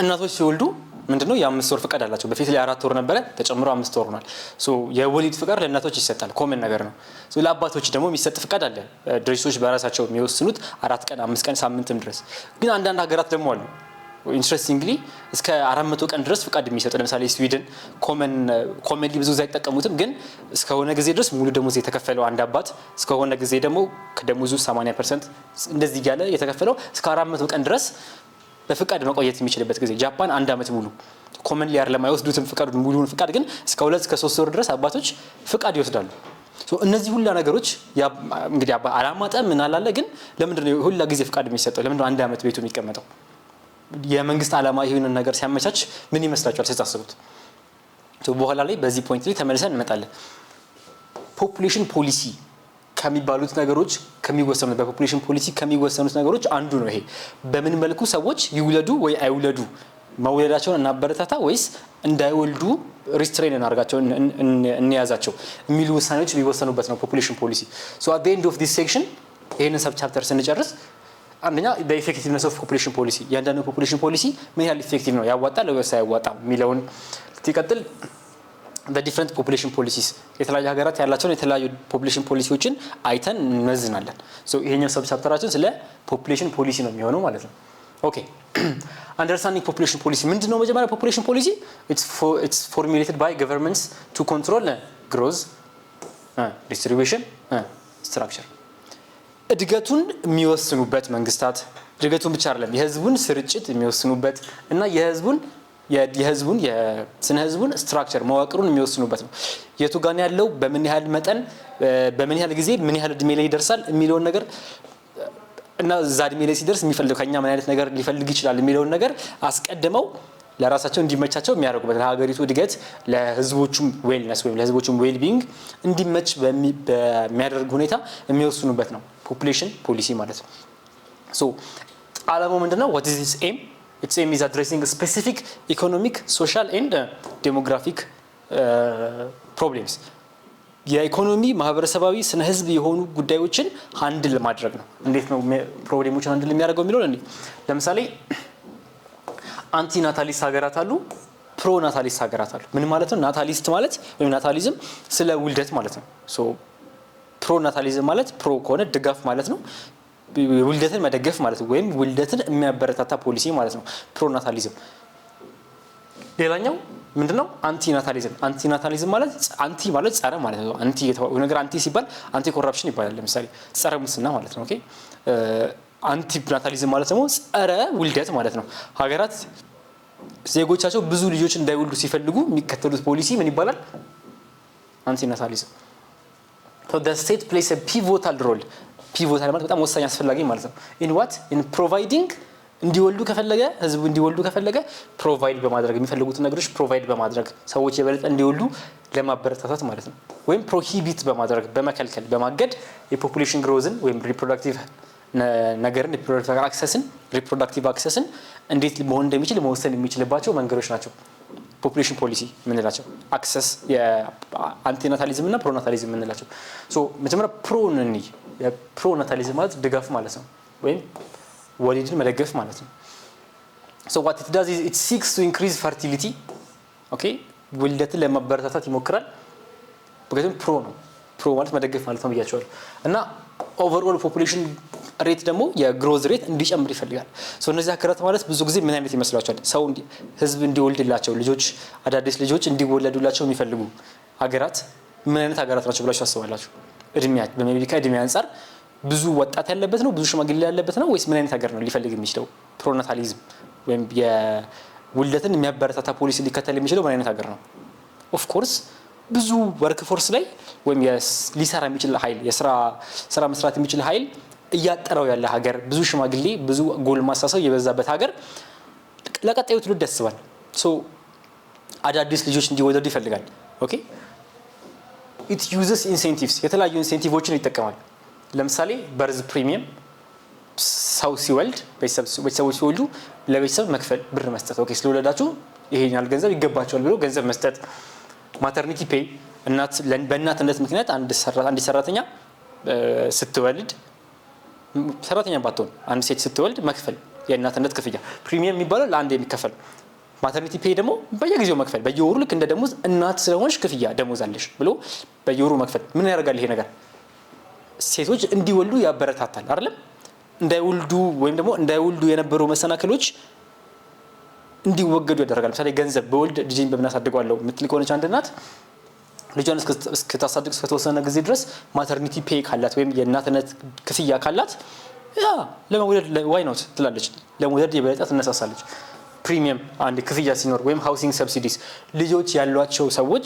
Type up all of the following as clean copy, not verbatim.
እናቶች ሲወልዱ ምንድነው የ5 ወር ፍቃድ አላቸው በፊት ላይ 4 ወር ነበረ ተጨምሮ 5 ወር ሆኗል ሶ የወሊድ ፍቃድ ለእናቶች ይሰጣል ኮመን ነገር ነው ሶ ለአባቶች ደግሞ የሚሰጥ ፍቃድ አለ ድርጅቶች በራሳቸው የሚወስኑት 4 ቀን 5 ቀን ሳምንትም ድረስ ግን አንዳንድ ሀገራት ደግሞ አሉ ኢንትረስቲንግሊ እስከ 400 ቀን ድረስ ፍቃድ የሚሰጡ ለምሳሌ ስዊድን ኮመንሊ ብዙ ጊዜ አይጠቀሙትም ግን እስከሆነ ጊዜ ድረስ ሙሉ ደሞዝ የተከፈለው አንድ አባት እስከሆነ ጊዜ ደግሞ ከደሞዙ 80% እንደዚህ ያለ የተከፈለው እስከ 400 ቀን ድረስ በፍቃድ መቆየት የሚችልበት ጊዜ ጃፓን 1 አመት ሙሉ ኮመንሊ አይደለም አይወስዱትም ፍቃድ ሙሉውን ፍቃድ ግን እስከ 2 እስከ 3 ወር ድረስ አባቶች ፍቃድ ይወስዳሉ ሶ እነዚህ ሁሉ ነገሮች እንግዲህ አላማጣ ምን አላለ ግን ለምንድን ነው ሁሉ ጊዜ ፍቃድ የሚሰጠው ለምንድን ነው 1 አመት ቤቱ የሚቀመጠው የመንግስት አላማ ይሁን ነገር ሲያመቻች ምን ይመስላችኋል ሲታሰቡት ሶ በኋላ ላይ በዚህ ፖይንት ላይ ተመልሰን እንመጣለን ፖፑሌሽን ፖሊሲ ከሚባሉት ነገሮች ከሚወሰኑት በፖፑሌሽን ፖሊሲ ከሚወሰኑት ነገሮች አንዱ ነው ይሄ በምን መልኩ ሰዎች ይውለዱ ወይ አይውለዱ መውለዳቸውን እናበረታታ ወይስ እንዳይወልዱ ሪስትሬን እናርጋቸው እንያዛቸው የሚሉ ውሳኔዎች የሚወሰኑበት ነው ፖፑሌሽን ፖሊሲ ሶ at the end of this section ይሄንን ሰብ ቻፕተር ስንጨርስ አንደኛ the effectiveness of population policy ያንዳንዱ ፖፑሌሽን ፖሊሲ ምን ያህል ኢፌክቲቭ ነው ያዋጣል ወይስ አይዋጣም የሚለውን ሲቀጥል the different population policies የተለያዩ ሀገራት ያላቸውን የተለያዩ ፖፑሌሽን ፖሊሲዎችን አይተን እንመዝናለን ሶ ይሄኛው ሰብ ቻፕተራችን ስለ ፖፑሌሽን ፖሊሲ ነው የሚሆነው ማለት ነው ኦኬ understanding population policy ምንድነው መጀመሪያ population policy it's formulated by governments to control growth distribution structure እድገቱን የሚወስኑበት መንግስታት እድገቱን ብቻ አይደለም የህዝቡን ስርጭት የሚወስኑበት እና የህዝቡን የስነ ህዝቡን ስትራክቸር መዋቅሩን የሚወስኑበት ነው የቱ ጋር ያለው በምን ያህል መጠን በምን ያህል ጊዜ ምን ያህል እድሜ ላይ ይደርሳል የሚለው ነገር እና ዛድሜ ላይ ሲደርስ የሚፈልገው ከኛ ምን አይነት ነገር ሊፈልግ ይችላል የሚለው ነገር አስቀድመው ለራሳቸው እንዲመቻቸው የሚያደርጉበት ለሀገሪቱ እድገት ለህዝቦቹም ዌልነስ ወይም ለህዝቦቹም ዌልቢንግ እንዲመች በሚያደርግ ሁኔታ የሚወስኑበት ነው ፖፑሌሽን ፖሊሲ ማለት ነው ሶ ዓላማው ምንድነው what is its aim its aim is addressing specific economic social and demographic problems የኢኮኖሚ ማህበረሰባዊ ስነ ህዝብ የሆኑ ጉዳዮችን ሃንድል ማድረግ ነው እንዴት ነው ፕሮብሌሞችን ሃንድል የሚያደርገው የሚለው ለምሳሌ አንቲ ናታሊስት ሀገራት አሉ ፕሮ ናታሊስት ሀገራት አሉ ምን ማለት ነው ናታሊስት ማለት ወይም ናታሊዝም ስለ ውልደት ማለት ነው ሶ ፕሮ ናታሊዝም ማለት ፕሮ ከሆነ ድጋፍ ማለት ነው ውልደትን መደገፍ ማለት ነው ወይም ውልደትን የሚያበረታታ ፖሊሲ ማለት ነው ፕሮ ናታሊዝም ሌላኛው ምንድነው አንቲ ናታሊዝም ማለት አንቲ ማለት ጸረ ማለት ነው አንቲ ነገር አንቲ ሲባል አንቲ ኮራፕሽን ይባላል ለምሳሌ ጸረ ሙስና ማለት ነው ኦኬ አንቲ ናታሊዝም ማለት ደግሞ ጸረ ውልደት ማለት ነው ሀገራት ዜጎቻቸው ብዙ ልጆች እንዳይወልዱ ሲፈልጉ የሚከተሉት ፖሊሲ ምን ይባላል አንቲ ናታሊዝም so the state plays a pivotal role ማለት በጣም ወሳኝ አስፈላጊ ማለት ነው in what in providing እንዲወልዱ ከፈለገ ህዝቡ እንዲወልዱ ከፈለገ ፕሮቫይድ በማድረግ የሚፈልጉትን ነገሮች ፕሮቫይድ በማድረግ ሰዎች የበለጠ እንዲወልዱ ለማበረታታት ማለት ነው ወይም ፕሮሂቢት በማድረግ በመከልከል በማገድ የፖፑሌሽን ግሮዝን ወይም ሪፕሮዳክቲቭ ነገርን ሪፕሮዳክቲቭ አክሰስን እንዴት መሆን እንደሚችል መወሰን የሚችልባቸው መንገዶች ናቸው ፖፑሌሽን ፖሊሲ ምንላቸው አክሰስ የአንቲናታሊዝም እና ፕሮናታሊዝም ምንላቸው ሶ መጀመሪያ ፕሮናታሊዝም ማለት ድጋፍ ማለት ነው ወይም ወሊድን መደገፍ ማለት ነው so what it does is it seeks to increase fertility okay ውልደትን ለማበረታታት ይሞክራል በገለም ፕሮ ማለት መደገፍ ማለት ነው ብያቸዋለሁ እና ኦቨርኦል ፖፑሌሽን ሬት ደግሞ የግሮዝ ሬት እንዲጨምር ይፈልጋል so እነዚህ ሀገራት ማለት ብዙ ጊዜ ምን አይነት ይመስላችኋል ሰው ህዝብ እንዲወልድላቸው ልጆች አዳዲስ ልጆች እንዲወለዱላቸው የሚፈልጉ ሀገራት ምን አይነት ሀገራት ናቸው ብላችሁ ታስባላችሁ እድሜያቸው በአሜሪካ እድሜ አንፃር ብዙ ወጣት ያለበት ነው ብዙ ሽማግሌ ያለበት ነው ወይስ ምን አይነት ሀገር ነው ሊፈልግ የሚችለው ፕሮናታሊዝም ወይም የውልደትን የሚያበረታታ ፖሊሲ ሊከተል የሚችለው ምን አይነት ሀገር ነው ኦፍ ኮርስ ብዙ ወርክ ፎርስ ላይ ወይም ሊሰራ የሚችል ኃይል ስራ መስራት የሚችል ኃይል እያጠረው ያለ ሀገር ብዙ ሽማግሌ ብዙ ጎልማሳ ሰው የበዛበት ሀገር ለቀጣዩ ትውልድ ያስባል ሶ አዳዲስ ልጆች እንዲወለዱ ይፈልጋል ኦኬ it uses incentives የተለያዩ ኢንሴንቲቮችን ይጠቀማል ለምሳሌ በርዝ ፕሪሚየም ሰው ሲወልድ ቤተሰቦች ሲወልዱ ለቤተሰብ መክፈል ብር መስጠት ኦኬ ስለወለዳችሁ ይሄን ያህል ገንዘብ ይገባቸዋል ብሎ ገንዘብ መስጠት ማተርኒቲ ፔይ በእናትነት ምክንያት አንድ ሰራተኛ ስትወልድ ሰራተኛ ባትሆን አንድ ሴት ስትወልድ መክፈል የእናትነት ክፍያ ፕሪሚየም የሚባለው ለአንድ የሚከፈል ማተርኒቲ ፔይ ደግሞ በየጊዜው መክፈል በየወሩ ልክ እንደ ደሞዝ እናት ስለሆንሽ ክፍያ ደሞዝ አለሽ ብሎ በየወሩ መክፈል ምን ያደርጋል ይሄ ነገር ሴቶች እንዲወልዱ ያበረታታል አይደለም እንዳይወልዱ ወይም ደግሞ እንዳይወልዱ የነበሩ መሰናክሎች እንዲወገዱ ያደርጋል ለምሳሌ ገንዘብ በወልድ ልጅን በመናሳድገዋለሁ ምትል ከሆነች አንድ እናት ልጇን እስከታሳድግ እስከተወሰነ ጊዜ ድረስ ማተርኒቲ ፔይ ካላት ወይም የእናትነት ክፍያ ካላት ያ ለመውለድ ዋይ ኖት ትላለች ለመውለድ የበለጠ ትነሳሳለች ፕሪሚየም አንድ ክፍያ ሲኖር ወይም ሃውሲንግ ሰብሲዲስ ልጆች ያሏቸው ሰዎች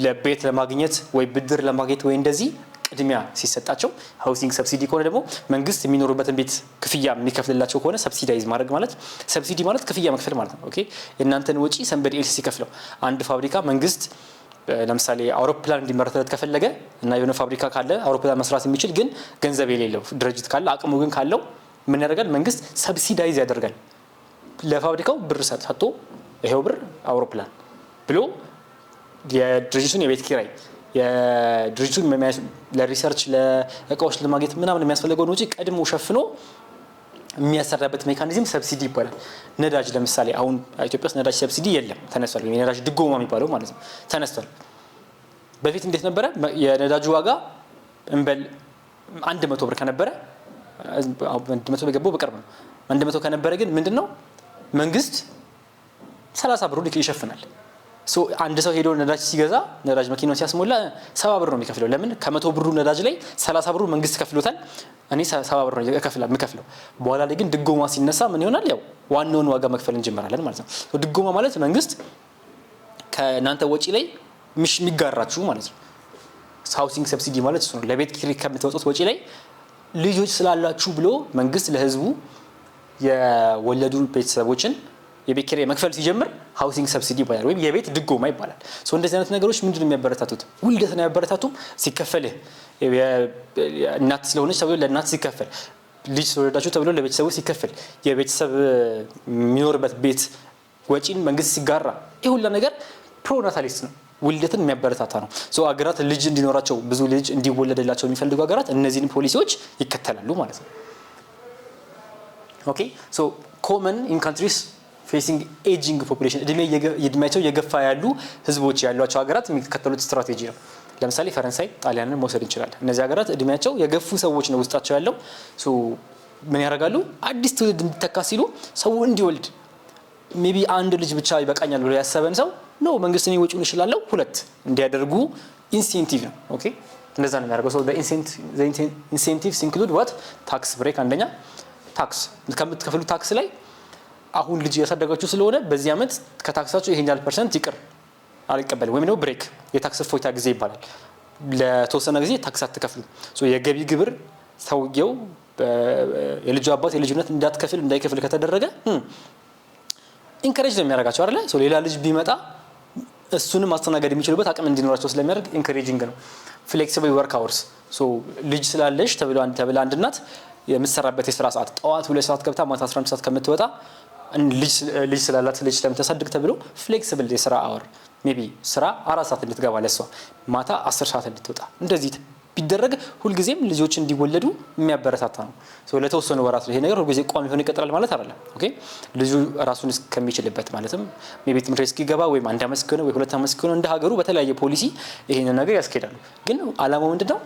ለቤት ለማግኘት ወይ ብድር ለማግኘት ወይ እንደዚህ ቅድሚያ ሲሰጣቸው ሃውሲንግ ሰብሲዲ ከሆነ ደግሞ መንግስት የሚኖሩበትን ቤት ክፍያ የሚከፍልላቸው ከሆነ ሰብሲዳይዝ ማድረግ ማለት ሰብሲዲ ማለት ክፍያ መክፈል ማለት ነው ኦኬ የእናንተን ወጪ ሰንበዲ ኤልስ ሲከፍለው አንድ ፋብሪካ መንግስት ለምሳሌ አውሮፕላን እንዲመረትለት ከፈለገ እና የሆነ ፋብሪካ ካለ አውሮፕላን መስራት የሚችል ግን ገንዘብ የሌለው ድርጅት ካለ አቅሙ ግን ካለው ምን ያደርጋል መንግስት ሰብሲዳይዝ ያደርጋል ለፋብሪካው ብር ሰጥቶ ይሄው ብር አውሮፕላን ብሎ የድርጅቱን የቤት ኪራይ የድርጅቱን ለሪሰርች ለእቃዎች ለማግኘት ምናምን የሚያስፈልገውን ወጪ ቀድሞ ሸፍኖ የሚያሰራበት ሜካኒዝም ሰብሲዲ ይባላል ነዳጅ ለምሳሌ አሁን ኢትዮጵያ ውስጥ ነዳጅ ሰብሲዲ የለም ተነስቷል የነዳጅ ድጎማ የሚባለው ማለት ነው ተነስቷል በፊት እንዴት ነበረ የነዳጁ ዋጋ እንበል 100 ብር ከነበረ 100 በገባው በቅርብ ነው 100 ከነበረ ግን ምንድነው መንግስት 30 ብር ይሸፍናል ሶ አንድ ሰው ሄዶ ነዳጅ ሲገዛ ነዳጅ መኪናውን ሲያስሞላ 70 ብር ነው የሚከፍለው ለምን ከ100 ብሩ ነዳጅ ላይ 30 ብሩ መንግስት ከፍሎታል እኔ 70 ብር ነው የምከፍለው በኋላ ላይ ግን ድጎማ ሲነሳ ምን ይሆናል ያው ዋናውን ዋጋ መክፈል እንጀምራለን ማለት ነው ድጎማ ማለት መንግስት ከናንተ ወጪ ላይ የሚጋራችሁ ማለት ነው ሃውሲንግ ሰብሲዲ ማለት እሱ ነው ለቤት ኪራይ ከምትወጡት ወጪ ላይ ልጆች ስላላችሁ ብሎ መንግስት ለህዝቡ የወለዱ ቤተሰቦችን የቤት ኪራይ መክፈል ሲጀምር ሃውሲንግ ሰብሲዲ ይባላል ወይም የቤት ድጎማ ይባላል ሶ እንደዚህ አይነት ነገሮች ምንድነው የሚያበረታቱት ውልደትን ያበረታቱም ሲከፈልህ እናት ስለሆነች ተብሎ ለእናት ሲከፈል ልጅ ስለወለዳችሁ ተብሎ ለቤተሰቡ ሲከፈል የቤተሰብ የሚኖርበት ቤት ወጪን መንግስት ሲጋራ ይሄ ሁሉ ነገር ፕሮናታሊስት ነው ውልደትን የሚያበረታታ ነው ሶ አገራት ልጅ እንዲኖራቸው ብዙ ልጅ እንዲወለድላቸው የሚፈልጉ አገራት እነዚህን ፖሊሲዎች ይከተላሉ ማለት ነው ኦኬ ሶ ኮመን ኢን ካንትሪስ ፌሲንግ ኤጂንግ ፖፑሌሽን እድሜያቸው የገፋ ያሉ ህዝቦች ያሏቸው ሀገራት የሚከተሉት ስትራቴጂ ነው ለምሳሌ ፈረንሳይ ጣሊያንን መውሰድ እንችላለን እነዚህ ሀገራት እድሜያቸው የገፉ ሰዎች ነው ውስጣቸው ያለው ሶ ምን ያደርጋሉ አዲስ ትውልድ እንዲተካ ሲሉ ሰው እንዲወልድ ሜቢ አንድ ልጅ ብቻ ይበቃኛል ብሎ ያሰበን ሰው ነው መንግስት ነው ወጪውን ይችላልው ሁለት እንዲያደርጉ ኢንሴንቲቭ ነው ኦኬ እንደዛ ነው የሚያደርገው ሶ ኢንሴንቲቭስ ኢንክሉድ ዋት ታክስ ብሬክ አንደኛ ታክስ ከምትከፍሉ ታክስ ላይ አሁን ልጅ ያሳደጋችሁ ስለሆነ በዚህ አመት ከታክሳችሁ ይሄኛል % ይቅር አልቀበል ወይም ነው ብሬክ የታክስ ፎይታ ጊዜ ይባላል ለተወሰነ ጊዜ ታክስ አትከፍሉ ሶ የገቢ ግብር ሰውየው የልጅ አባት የልጅነት እንዳይከፍል ከተደረገ ኢንከሬጅ ነው የሚያደርጋቸው አይደል ሶ ሌላ ልጅ ቢመጣ እሱንም ማስተናገድ የሚችሉበት አቅም እንዲኖራቸው ስለሚያደርግ ኢንከሬጂንግ ነው ፍሌክሲብል ወርክ አወርስ ሶ ልጅ ስላለሽ ተብሎ አንድ እናት የምትሰራበት የስራ ሰዓት ጠዋት 2 ሰዓት ገብታ ማታ 11 ሰዓት ከምትወጣ ልጅ ስላላት ልጅ ስለምታሳድግ ተብሎ ፍሌክሲብል የስራ አወር ሜቢ ስራ 4 ሰዓት እንድትገባ ለሷ ማታ 10 ሰዓት እንድትወጣ እንደዚህ ቢደረግ ሁሉ ጊዜም ልጆች እንዲወለዱ የሚያበረታታ ነው ሶ ለተወሰኑ ወራት ይሄ ነገር ሁሉ ጊዜ ቋሚ ሆነ ይቀጥላል ማለት አይደለም ኦኬ ልጁ ራሱን እስከሚችልበት ማለትም ሜቢ ትምህርት ቤት እስኪገባ ወይ 1 አመት እስከሆነ ወይ 2 አመት እስከሆነ እንደ ሀገሩ በተለያየ ፖሊሲ ይሄን ነገር ያስኬዳሉ ግን አላማው ምንድነው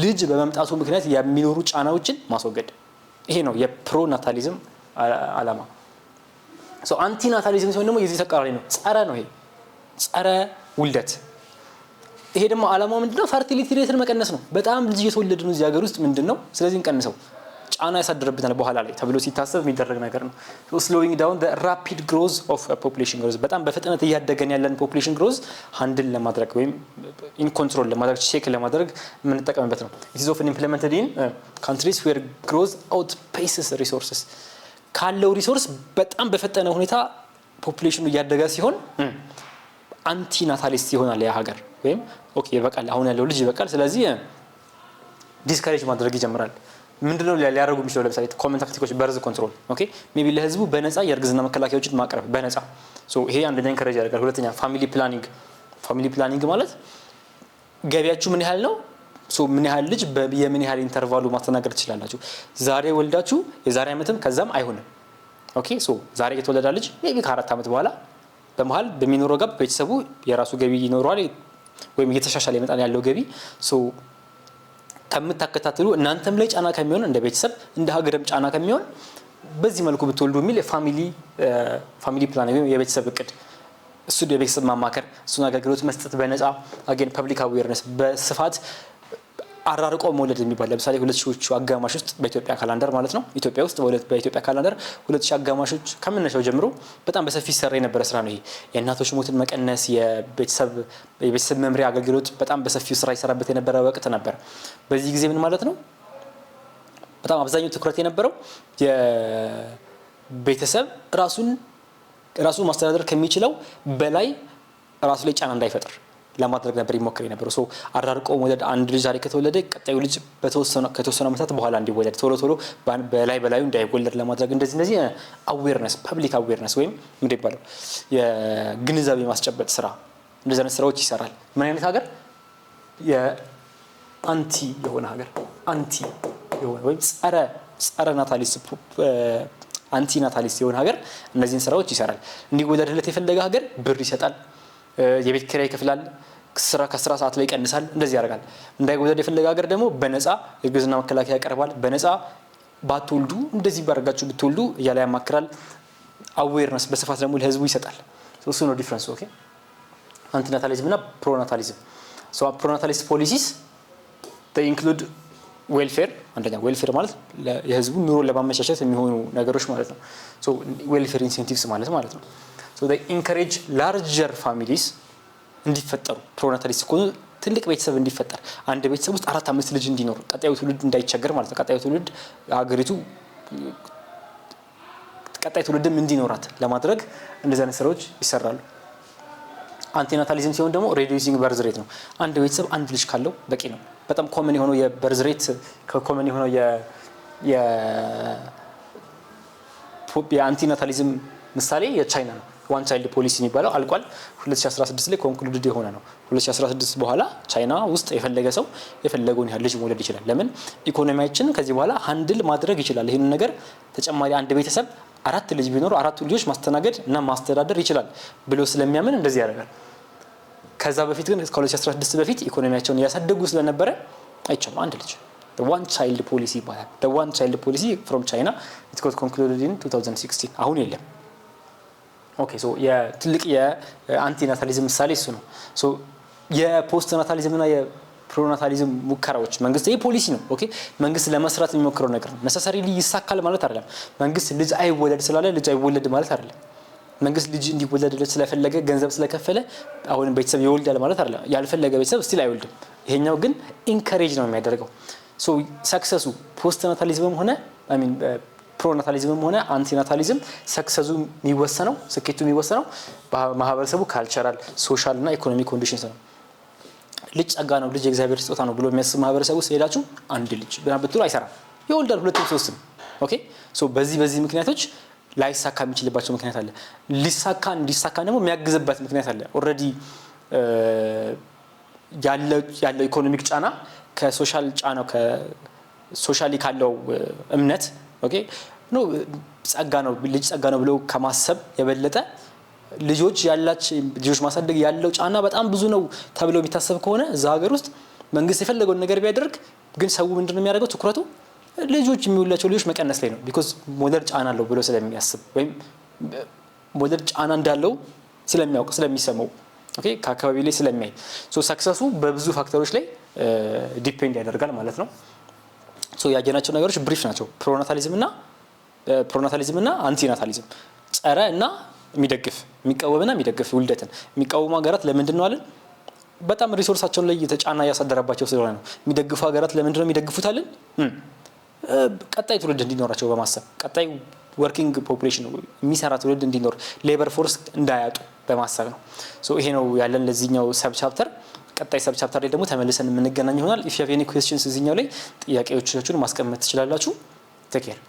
ልጅ በመምጣቱ ምክንያት የሚኖሩ ጫናዎችን ማስወገድ ይሄ ነው የፕሮናታሊዝም አላማ ሶ አንቲናታሊዝም ሲሆን ደግሞ የዚህ ተቃራኒ ነው ጸረ ነው ይሄ ጸረ ውልደት ይሄ ደግሞ አላማው ምንድነው ፈርቲሊቲ ሬትን መቀነስ ነው በጣም ልጅ እየተወለዱ ነው እዚህ ሀገር ውስጥ ምንድነው ስለዚህ እንቀንሰው ጫና ያሳድርብናል በኋላ ላይ ተብሎ ሲታሰብ የሚደረግ ነገር ነው ሶ slowing down the rapid growth of a population growth በጣም በፍጥነት እያደገን ያለን population growth ሃንድል ለማድረግ ወይም ኢን ኮንትሮል ለማድረግ ቼክ ለማድረግ የምንጠቀምበት ነው it is often implemented in countries where growth outpaces resources ካለው ሪሶርስ በጣም በፈጠነ ሁኔታ population እያደገ ሲሆን አንቲናታሊስት ይሆናል ያ ሀገር ወይም ኦኬ ይበቃል አሁን ያለው ልጅ ይበቃል ስለዚህ ዲስካሬጅ ማድረግ ይጀምራል ምንድነው ሊያደርጉ የሚችለው ለምሳሌ ኮመን ታክቲኮች በርዝ ኮንትሮል ኦኬ ሜቢ ለህዝቡ በነፃ የእርግዝና መከላከያዎችን ማቅረብ በነፃ ሶ ይሄ አንደኛ ኢንከሬጅ ያደርጋል ሁለተኛ ፋሚሊ ፕላኒንግ ማለት ገቢያችሁ ምን ያህል ነው ሶ ምን ያህል ልጅ በየምን ያህል ኢንተርቫሉ ማስተናገድ ትችላላችሁ ዛሬ ወልዳችሁ የዛሬ አመትም ከዛም አይሆንም ኦኬ ሶ ዛሬ የተወለደ ልጅ ሜቢ ከ4 ዓመት በኋላ በመሃል በሚኖረው ጋር ቤተሰቡ የራሱ ገቢ ይኖረዋል ወይም እየተሻሻለ ይመጣል ያለው ገቢ ሶ ከምታከታተሉ እናንተም ላይ ጫና ከሚሆን እንደ ቤተሰብ እንደ ሀገርም ጫና ከሚሆን በዚህ መልኩ ብትወልዱ የሚል ፋሚሊ ፕላን ወይም የቤተሰብ እቅድ እሱ የቤተሰብ ማማከር እሱን አገልግሎት መስጠት በነፃ አገን ፐብሊክ አዌርነስ በስፋት አራርቆ መውለድ የሚባል ለምሳሌ 2000ዎቹ አጋማሽ ውስጥ በኢትዮጵያ ካላንደር ማለት ነው ኢትዮጵያ ውስጥ በኢትዮጵያ ካላንደር 2000 አጋማሾች ከመነሻው ጀምሮ በጣም በሰፊ ሰራ የነበረ ስራ ነው ይሄ የእናቶች ሞትን መቀነስ የቤተሰብ መምሪያ አገልግሎት በጣም በሰፊው ስራ ይሰራበት የነበረ ወቅት ነበር በዚህ ጊዜ ምን ማለት ነው በጣም አብዛኛው ትኩረት የነበረው የቤተሰብ ራሱ ማስተዳደር ከሚችለው በላይ ራሱ ላይ ጫና እንዳይፈጥር ለማድረግ ነበር ይሞክር የነበረው ሶ አራርቆ ወለድ አንድ ልጅ ዛሬ ከተወለደ ቀጣዩ ልጅ ከተወሰነ ዓመታት በኋላ እንዲወለድ ቶሎ በላዩ እንዳይወለድ ለማድረግ እንደዚህ አዌርነስ ፐብሊክ አዌርነስ ወይም ምን ይባላል የግንዛቤ ማስጨበጥ ስራ እንደዚህ አይነት ስራዎች ይሰራል ምን አይነት ሀገር የአንቲ የሆነ ሀገር አንቲ የሆነ ወይም ጸረ ናታሊስት አንቲ ናታሊስት የሆነ ሀገር እነዚህን ስራዎች ይሰራል እንዲወለድለት የፈለገ ሀገር ብር ይሰጣል የቤት ኪራይ ይከፍላል ከስራ ሰዓት ላይ ይቀንሳል እንደዚህ ያደርጋል እንዳይወለድ የፈለገ ሀገር ደግሞ በነፃ የግዝና መከላከያ ያቀርባል በነፃ ባትወልዱ እንደዚህ ባረጋችሁ ብትወልዱ እያለ ያማክራል አዌርነስ በስፋት ደግሞ ለህዝቡ ይሰጣል እሱ ነው ዲፈረንስ ኦኬ አንቲናታሊዝም እና ፕሮናታሊዝም ሶ ፕሮናታሊስት ፖሊሲስ they include ዌልፌር አንደኛ ዌልፌር ማለት የህዝቡ ኑሮ ለማመቻቸት የሚሆኑ ነገሮች ማለት ነው ሶ ዌልፌር ኢንሴንቲቭስ ማለት ነው so they encourage larger families እንዲፈጠሩ ፕሮናታሊስት ኮኑ ትልቅ ቤተሰብ እንዲፈጠር አንድ ቤተሰብ ውስጥ 4-5 ልጅ እንዲኖር ቀጣዩ ትውልድ እንዳይቸገር ማለት ነው ቀጣዩ ትውልድ ሀገሪቱ ቀጣዩ ትውልድም እንዲኖራት ለማድረግ እንደዚህ አይነት ስራዎች ይሰራሉ አንቲናታሊዝም ሲሆን ደግሞ ሬዲዩሲንግ በርዝ ሬት ነው አንድ ቤተሰብ አንድ ልጅ ካለው በቂ ነው በጣም ኮመን የሆነው የበርዝ ሬት ከኮመን የሆነው የአንቲናታሊዝም ምሳሌ የቻይና ነው ዋን ቻይልድ ፖሊሲ የሚባለው አልቋል 2016 ላይ ኮንክሉድድ የሆነ ነው 2016 በኋላ ቻይና ውስጥ የፈለገ ሰው የፈለገውን ያህል ልጅ መውለድ ይችላል ለምን ኢኮኖሚያችን ከዚህ በኋላ ሃንድል ማድረግ ይችላል ይሄን ነገር ተጨማሪ አንድ ቤተሰብ 4 ልጅ ቢኖር 4 ልጆች ማስተናገድ እና ማስተዳደር ይችላል ብሎ ስለሚያምን እንደዚህ ያደርጋል ከዛ በፊት ግን ከ2016 በፊት ኢኮኖሚያቸውን ያሳደጉ ስለነበረ አይቻልም አንድ ልጅ the one child policy ይባላል the one child policy from China it got concluded in 2016 አሁን የለም ኦኬ ሶ የትልቅ የአንቲናታሊዝም ምሳሌ እሱ ነው ሶ የፖስት ናታሊዝም እና የፕሮናታሊዝም ሙከራዎች መንግስት ይሄ ፖሊሲ ነው ኦኬ መንግስት ለመስራት የሚሞክረው ነገር ነው necessarily ይሳካል ማለት አይደለም መንግስት ልጅ አይወለድ ስላለ ልጅ አይወለድ ማለት አይደለም መንግስት ልጅ እንዲወለድለት ስለፈለገ ገንዘብ ስለከፈለ አሁን ቤተሰብ ይወልዳል ማለት አይደለም ያልፈለገ ቤተሰብ ስቲል አይወልድም ይሄኛው ግን ኢንከሬጅ ነው የሚያደርገው ሶ ሰክሰሱ ፖስት ናታሊዝምም ሆነ አይ ሚን ፕሮናታሊዝምም ሆነ አንቲናታሊዝም ሰክሰሱ የሚወሰነው ስኬቱ የሚወሰነው በማህበረሰቡ ካልቸራል ሶሻል እና ኢኮኖሚክ ኮንዲሽንስ ነው ልጅ ጸጋ ነው ልጅ የእግዚአብሔር ስጦታ ነው ብሎ የሚያስብ ማህበረሰቡ ሲሄዳችሁ አንድ ልጅ ብትሉ አይሰራም ይወልዳል 2-3 ኦኬ ሶ በዚህ ምክንያቶች ላይሳካ የሚችልባቸው ምክንያት አለ እንዲሳካ ደግሞ የሚያግዝበት ምክንያት አለ ኦሬዲ ያለው ኢኮኖሚክ ጫና ከሶሻል ጫናው ከሶሻሊ ካለው እምነት ኦኬ ነው ጸጋ ነው ልጅ ጸጋ ነው ብለው ከማሰብ የበለጠ ልጆች ማሳደግ ያለው ጫና በጣም ብዙ ነው ተብሎ ቢታሰብ ከሆነ እዛ ሀገር ውስጥ መንግስት የፈለገውን ነገር ቢያደርግ ግን ሰው ምንድነው የሚያደርገው ትኩረቱ ልጆች የሚውላቸው ልጆች መቀነስ ላይ ነው because ሞዴል ጫና አለው ብሎ ስለሚያስብ ወይም ሞዴል ጫና እንዳለው ስለሚያውቅ ስለሚሰማው ኦኬ ከአካባቢ ላይ ስለሚያይ ሶ ሰክሰሱ በብዙ ፋክተሮች ላይ ዲፔንድ ያደርጋል ማለት ነው ሶ ያጀናቸው ነገሮች ብሪፍ ናቸው ፕሮናታሊዝም እና አንቲናታሊዝም ጸረ እና የሚቃወምና የሚደግፍ ውልደትን የሚቃወሙ ሀገራት ለምንድን ነው አለን በጣም ሪሶርሳቸውን ላይ የተጫና ያሳደረባቸው ስለሆነ ነው የሚደግፉ ሀገራት ለምንድን ነው የሚደግፉት አለን ቀጣይ ትውልድ እንዲኖራቸው በማሰብ ቀጣይ ወርኪንግ ፖፑሌሽን የሚሰራ ትውልድ እንዲኖር ሌበር ፎርስ እንዳያጡ በማሰብ ነው ሶ ይሄ ነው ያለን ለዚህኛው ሰብ ቻፕተር ቀጣይ ሰብ ቻፕተር ላይ ደግሞ ተመልሰን የምንገናኝ ይሆናል if you have any questions እዚህኛው ላይ ጥያቄዎቻችሁን ማስቀመጥ ትችላላችሁ take care